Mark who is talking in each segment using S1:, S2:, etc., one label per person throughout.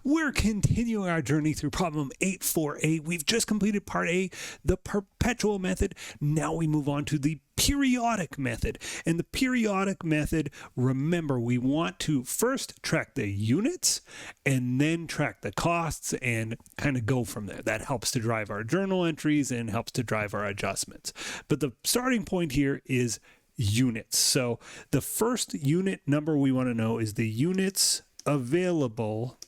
S1: We're continuing our journey through problem 848. We've just completed part A, the perpetual method. Now we move on to the periodic method. And the periodic method, remember, we want to first track the units and then track the costs and kind of go from there. That helps to drive our journal entries and helps to drive our adjustments. But the starting point here is units. So the first unit number we want to know is the units available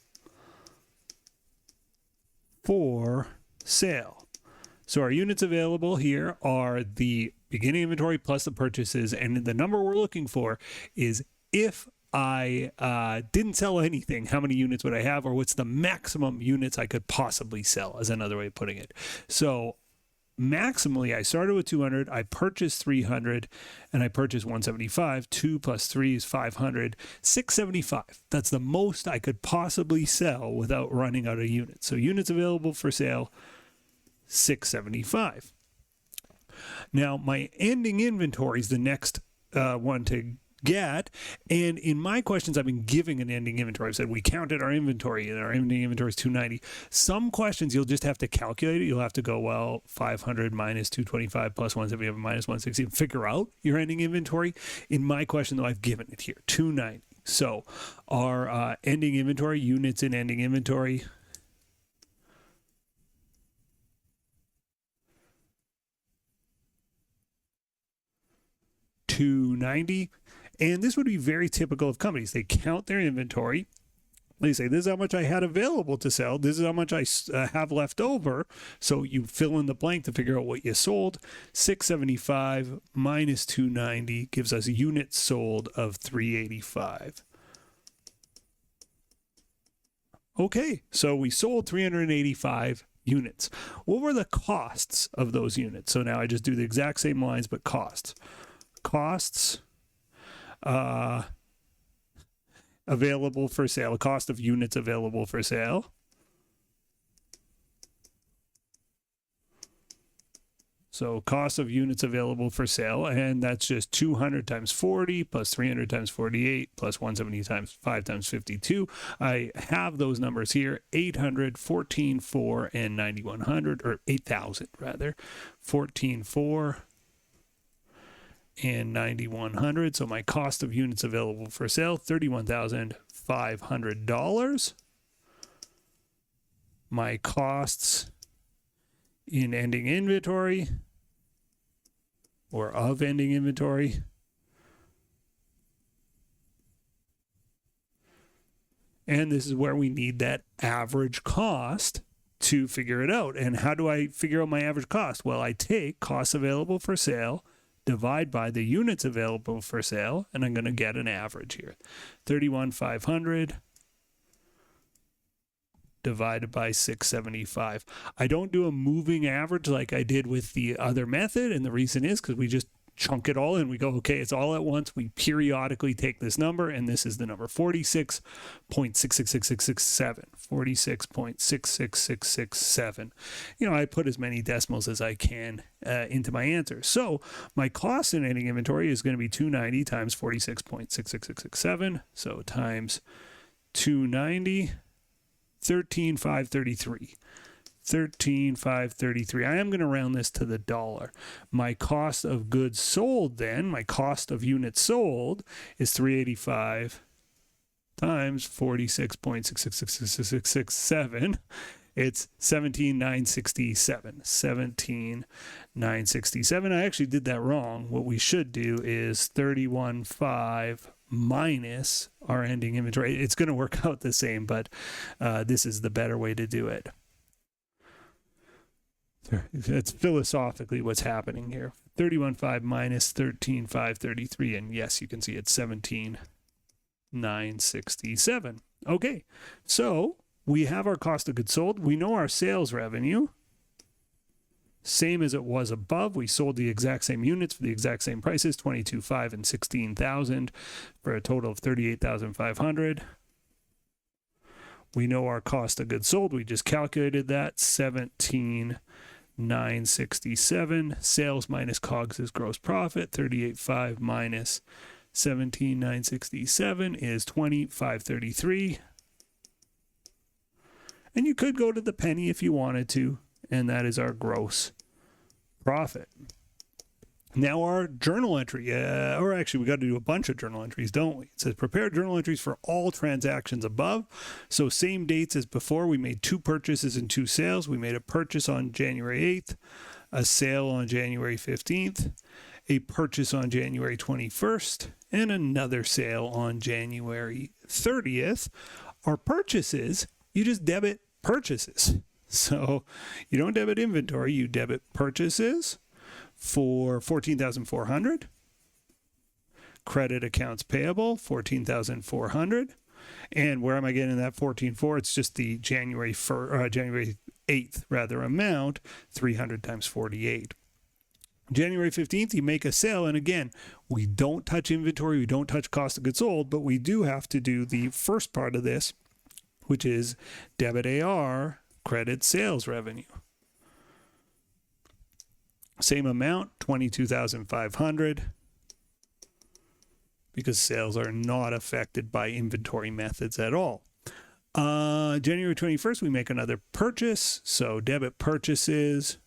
S1: for sale. So our units available here are the beginning inventory plus the purchases, and the number we're looking for is if I didn't sell anything, how many units would I have, or what's the maximum units I could possibly sell, is another way of putting it. So maximally, I started with 200, I purchased 300, and I purchased 175. 2 plus 3 is 500. 675. That's the most I could possibly sell without running out of units. So units available for sale, 675. Now, my ending inventory is the next one to get, and in my questions I've been giving an ending inventory. I've said we counted our inventory and our ending inventory is 290. Some questions you'll just have to calculate it. You'll have to go, well, 500 minus 225 plus 175 minus 160 and figure out your ending inventory. In my question though, I've given it here, 290. So our ending inventory, units in ending inventory, $290. And this would be very typical of companies. They count their inventory. They say, this is how much I had available to sell. This is how much I have left over. So you fill in the blank to figure out what you sold. 675 minus 290 gives us units sold of 385. Okay, so we sold 385 units. What were the costs of those units? So now I just do the exact same lines, but costs. Costs available for sale, cost of units available for sale. So cost of units available for sale, and that's just 200 times 40 plus 300 times 48 plus 170 times 5 times 52. I have those numbers here, 800, 14,4, and 9,100, or 8,000 rather, 14,4 and 9,100. So my cost of units available for sale, $31,500. My costs in ending inventory, or of ending inventory, and this is where we need that average cost to figure it out. And how do I figure out my average cost? Well, I take costs available for sale, divide by the units available for sale, and I'm going to get an average here. 31,500 divided by 675. I don't do a moving average like I did with the other method, and the reason is because we just chunk it all in. We go, okay, it's all at once. We periodically take this number, and this is the number, 46.666667. 46.66667. You know, I put as many decimals as I can into my answer. So my cost in ending inventory is going to be 290 times 46.66667. So times 290, 13,533. 13,533. I am going to round this to the dollar. My cost of goods sold then, my cost of units sold is 385 times 46.66667. It's 17,967. 17,967. I actually did that wrong. What we should do is 31,500 minus our ending inventory. It's going to work out the same, but this is the better way to do it. That's philosophically what's happening here. 31,500 minus 13,533, and yes, you can see it's 17,967. Okay, so we have our cost of goods sold. We know our sales revenue, same as it was above. We sold the exact same units for the exact same prices, 22,500 and 16,000, for a total of 38,500. We know our cost of goods sold. We just calculated that, 17,967. Sales minus COGS is gross profit. 38,500 minus 17,967 is 20,533. And you could go to the penny if you wanted to, and that is our gross profit. Now our journal entry, or actually we got to do a bunch of journal entries, don't we? It says prepare journal entries for all transactions above. So same dates as before. We made 2 purchases and 2 sales. We made a purchase on January 8th, a sale on January 15th, a purchase on January 21st, and another sale on January 30th. Our purchases, you just debit purchases. So you don't debit inventory, you debit purchases for $14,400. Credit accounts payable, $14,400. And where am I getting that 14.4? It's just the January 8th amount, 300 times 48. January 15th, you make a sale. And again, we don't touch inventory. We don't touch cost of goods sold, but we do have to do the first part of this, which is debit AR, credit sales revenue. Same amount, $22,500, because sales are not affected by inventory methods at all. January 21st, we make another purchase. So debit purchases,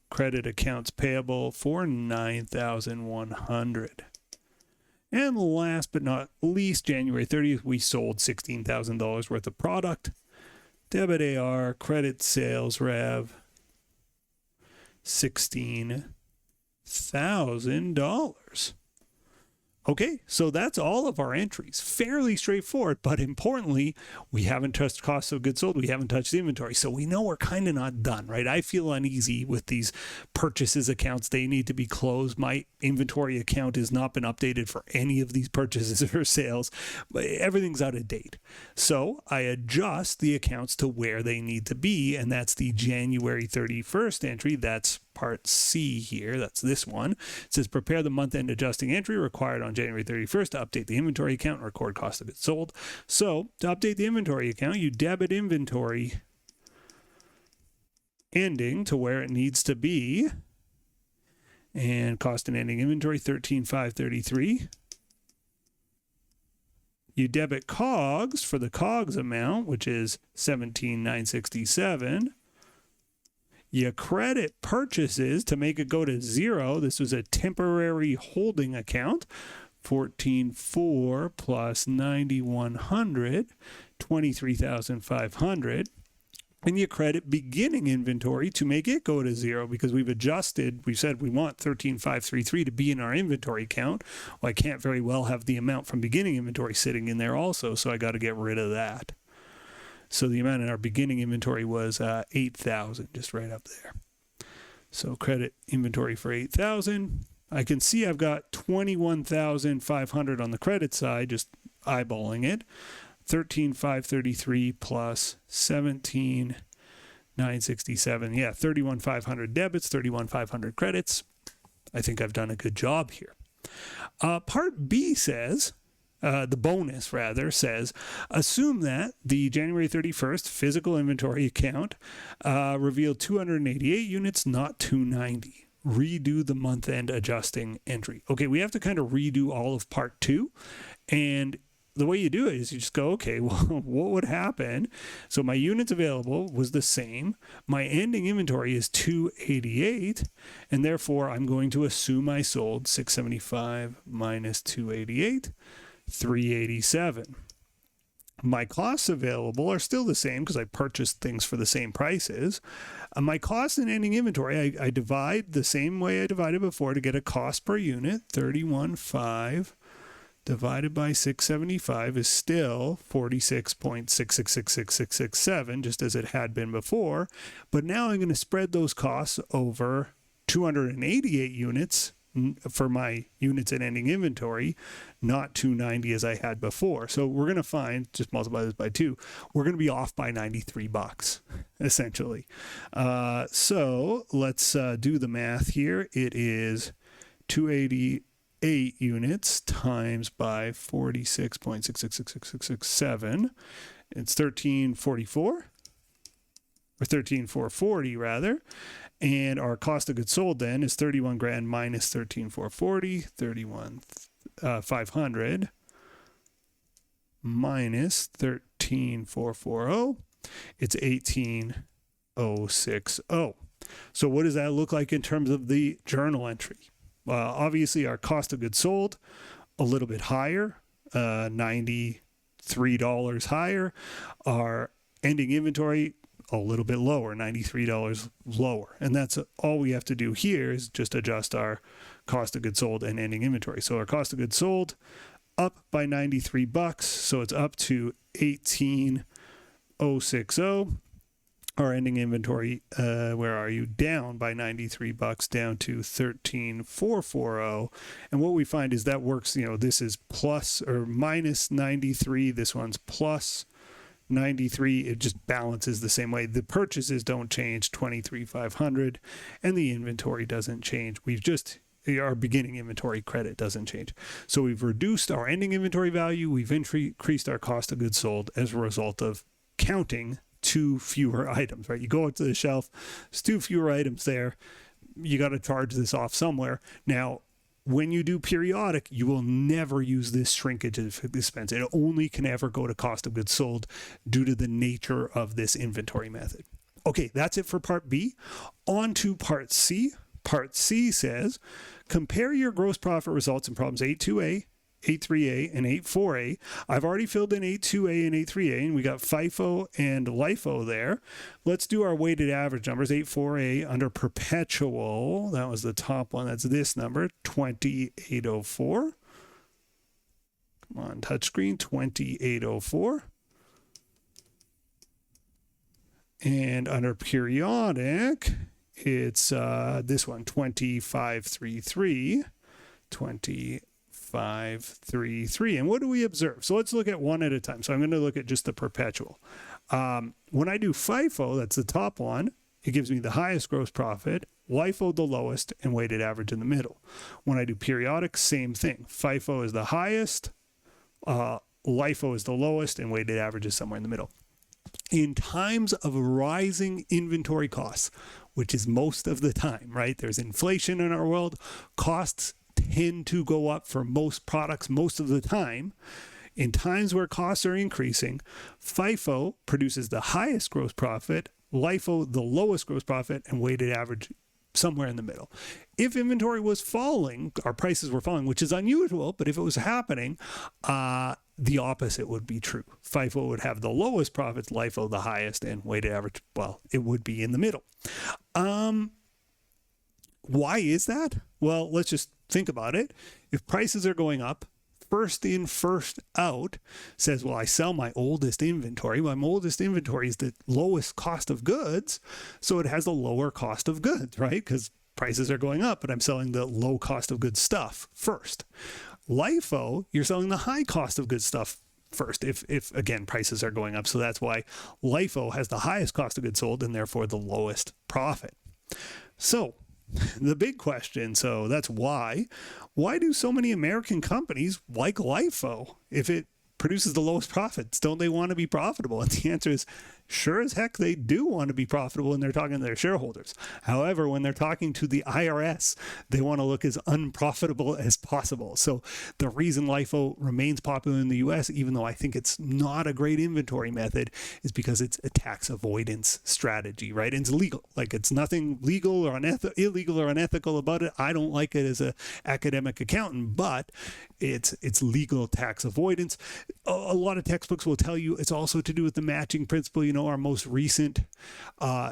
S1: credit accounts payable for $9,100. And last but not least, January 30th, we sold $16,000 worth of product. Debit AR, credit sales rev, $16,000. Okay, so that's all of our entries. Fairly straightforward, but importantly, we haven't touched cost of goods sold. We haven't touched inventory. So we know we're kind of not done, right? I feel uneasy with these purchases accounts. They need to be closed. My inventory account has not been updated for any of these purchases or sales. Everything's out of date. So I adjust the accounts to where they need to be, and that's the January 31st entry. That's part C here. That's this one. It says prepare the month-end adjusting entry required on January 31st to update the inventory account and record cost of goods sold. So to update the inventory account, you debit inventory ending to where it needs to be, and cost and ending inventory $13,533. You debit COGS for the COGS amount, which is $17,967. You credit purchases to make it go to zero. This was a temporary holding account. 14,400 plus 9,100, 23,500. And you credit beginning inventory to make it go to zero, because we've adjusted. We said we want 13,533 to be in our inventory count. Well, I can't very well have the amount from beginning inventory sitting in there also, so I got to get rid of that. So the amount in our beginning inventory was 8,000, just right up there. So credit inventory for 8,000. I can see I've got 21,500 on the credit side, just eyeballing it. 13,533 plus 17,967. Yeah, 31,500 debits, 31,500 credits. I think I've done a good job here. Part B says, the bonus rather says, assume that the January 31st physical inventory account revealed 288 units, not 290. Redo the month-end adjusting entry. Okay, we have to kind of redo all of part 2. And the way you do it is you just go, okay, well, what would happen? So my units available was the same. My ending inventory is 288, and therefore I'm going to assume I sold 675 minus 288, 387. My costs available are still the same because I purchased things for the same prices. My cost in ending inventory, I divide the same way I divided before to get a cost per unit. 31.5 divided by 675 is still 46.6666667, just as it had been before. But now I'm going to spread those costs over 288 units for my units in ending inventory, not 290 as I had before. So we're going to find, just multiply this by 2, we're going to be off by $93, essentially. So let's do the math here. It is 288 units times by 46.6666667. It's 1344, or 13,440 rather. And our cost of goods sold then is 31 grand minus 13,440, 31,500 minus 13,440. It's 18,060. So what does that look like in terms of the journal entry? Obviously, our cost of goods sold, a little bit higher, $93 higher. Our ending inventory, a little bit lower, $93 lower. And that's all we have to do here is just adjust our cost of goods sold and ending inventory. So our cost of goods sold up by $93, so it's up to 18,060. Our ending inventory, where are you? Down by $93, down to 13,440. And what we find is that works, this is plus or minus 93. This one's plus 93. It just balances the same way. The purchases don't change, 23,500, and the inventory doesn't change. Our beginning inventory credit doesn't change. So we've reduced our ending inventory value. We've increased our cost of goods sold as a result of counting 2 fewer items, right? You go up to the shelf, there's 2 fewer items there. You got to charge this off somewhere. Now, when you do periodic, you will never use this shrinkage expense. It only can ever go to cost of goods sold due to the nature of this inventory method. Okay, that's it for part B. On to part C. Part C says, compare your gross profit results in problems 8.2a, 8.3a, and 8.4a. I've already filled in 8.2a and 8.3a, and we got FIFO and LIFO there. Let's do our weighted average numbers. 8.4a under perpetual, that was the top one. That's this number, 2804. Come on, touchscreen, 2804. And under periodic, it's this one, 2533. 2533. And what do we observe? So let's look at one at a time. So I'm going to look at just the perpetual. When I do FIFO, that's the top one, it gives me the highest gross profit, LIFO the lowest, and weighted average in the middle. When I do periodic, same thing. FIFO is the highest, LIFO is the lowest, and weighted average is somewhere in the middle. In times of rising inventory costs, which is most of the time, right? There's inflation in our world. Costs tend to go up for most products most of the time. In times where costs are increasing, FIFO produces the highest gross profit, LIFO the lowest gross profit, and weighted average somewhere in the middle. If inventory was falling, our prices were falling, which is unusual, but if it was happening, the opposite would be true. FIFO would have the lowest profits, LIFO the highest, and weighted average, well, it would be in the middle. Why is that? Well, let's just think about it. If prices are going up, first in, first out says, well, I sell my oldest inventory. My oldest inventory is the lowest cost of goods, so it has a lower cost of goods, right? Because prices are going up, but I'm selling the low cost of goods stuff first. LIFO, you're selling the high cost of goods stuff first, if again, prices are going up. So that's why LIFO has the highest cost of goods sold and therefore the lowest profit. So the big question, so that's why do so many American companies like LIFO? If it produces the lowest profits, don't they want to be profitable? And the answer is sure as heck they do want to be profitable when they're talking to their shareholders. However, when they're talking to the IRS, they want to look as unprofitable as possible. So the reason LIFO remains popular in the US, even though I think it's not a great inventory method, is because it's a tax avoidance strategy, right? And it's legal. Like, it's nothing legal or illegal or unethical about it. I don't like it as an academic accountant, but it's legal tax avoidance. A lot of textbooks will tell you it's also to do with the matching principle. You know, our most recent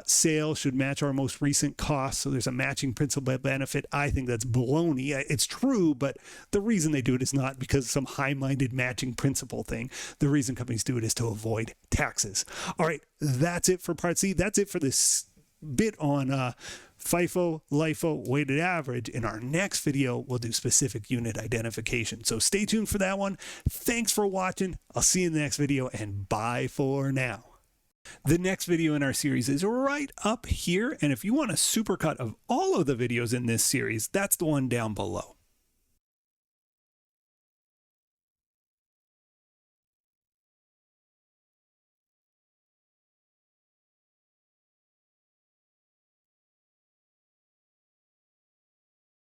S1: sale should match our most recent cost. So there's a matching principle benefit. I think that's baloney. It's true, but the reason they do it is not because some high-minded matching principle thing. The reason companies do it is to avoid taxes. All right, that's it for part C. That's it for this bit on FIFO, LIFO, weighted average. In our next video, we'll do specific unit identification. So stay tuned for that one. Thanks for watching. I'll see you in the next video, and bye for now. The next video in our series is right up here, and if you want a supercut of all of the videos in this series, that's the one down below.